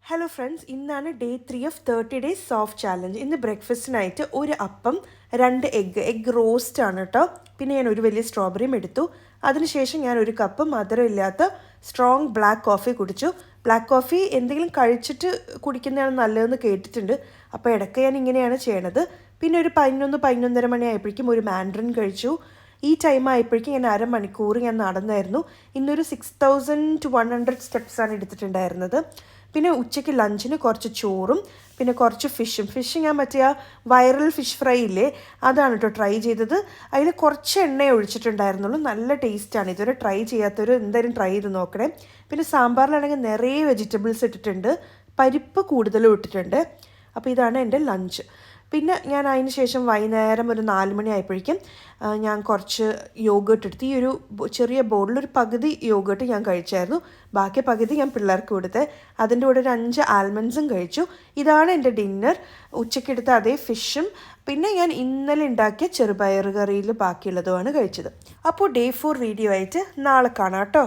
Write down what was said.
Hello friends, ഇന്നാണ് day 3 of 30 days soft challenge. ഇന്ന് ബ്രേക്ക്ഫാസ്റ്റിനായിട്ട് ഒരു അപ്പം, 2 എഗ്ഗ് റോസ്റ്റ് ആണ് കേട്ടോ. പിന്നെ ഞാൻ ഒരു വലിയ സ്ട്രോബെറിയും എടുത്തു. അതിനുശേഷം ഞാൻ ഒരു കപ്പ് മധുരമില്ലാത്ത സ്ട്രോങ് ബ്ലാക്ക് കോഫി കുടിച്ചു. ബ്ലാക്ക് കോഫി എന്തെങ്കിലും കഴിച്ചിട്ട് കുടിക്കുന്നതാണ് നല്ലതെന്ന് കേട്ടിട്ടുണ്ട്. അപ്പോൾ ഇടയ്ക്ക് ഞാൻ ഇങ്ങനെയാണ് ചെയ്യണത്. പിന്നെ ഒരു 11-11:30 മണിയായപ്പോഴേക്കും ഒരു മാൻഡറിൻ കഴിച്ചു. ഈ ടൈം ആയപ്പോഴേക്കും ഞാൻ അരമണിക്കൂർ നടന്നായിരുന്നു. ഇന്നൊരു 6100 സ്റ്റെപ്സാണ് എടുത്തിട്ടുണ്ടായിരുന്നത്. പിന്നെ ഉച്ചയ്ക്ക് ലഞ്ചിന് കുറച്ച് ചോറും പിന്നെ കുറച്ച് ഫിഷ് ഞാൻ മറ്റേ ആ വൈറൽ ഫിഷ് ഫ്രൈ ഇല്ലേ, അതാണ് കേട്ടോ ട്രൈ ചെയ്തത്. അതിൽ കുറച്ച് എണ്ണയെ ഒഴിച്ചിട്ടുണ്ടായിരുന്നുള്ളൂ. നല്ല ടേസ്റ്റാണ്. ഇതുവരെ ട്രൈ ചെയ്യാത്തവർ എന്തായാലും ട്രൈ ചെയ്ത് നോക്കണേ. പിന്നെ സാമ്പാറിലാണെങ്കിൽ നിറയെ വെജിറ്റബിൾസ് ഇട്ടിട്ടുണ്ട്, പരിപ്പ് കൂടുതലും ഇട്ടിട്ടുണ്ട്. അപ്പോൾ ഇതാണ് എൻ്റെ ലഞ്ച്. പിന്നെ ഞാൻ അതിന് ശേഷം വൈകുന്നേരം ഒരു 4 മണി ആയപ്പോഴേക്കും ഞാൻ കുറച്ച് യോഗേർട്ട് എടുത്ത് ഈ ഒരു ചെറിയ ബോളിലൊരു പകുതി യോഗേർട്ട് ഞാൻ കഴിച്ചായിരുന്നു. ബാക്കി പകുതി ഞാൻ പിള്ളേർക്ക് കൊടുത്ത്. അതിൻ്റെ കൂടെ ഒരു 5 ആൽമണ്ട്സും കഴിച്ചു. ഇതാണ് എൻ്റെ ഡിന്നർ. ഉച്ചയ്ക്കെടുത്ത അതേ ഫിഷും പിന്നെ ഞാൻ ഇന്നലെ ഉണ്ടാക്കിയ ചെറുപയർ കറിയിൽ ബാക്കിയുള്ളതുമാണ് കഴിച്ചത്. അപ്പോൾ ഡേ 4 വീഡിയോ ആയിട്ട് നാളെ കാണാം കേട്ടോ.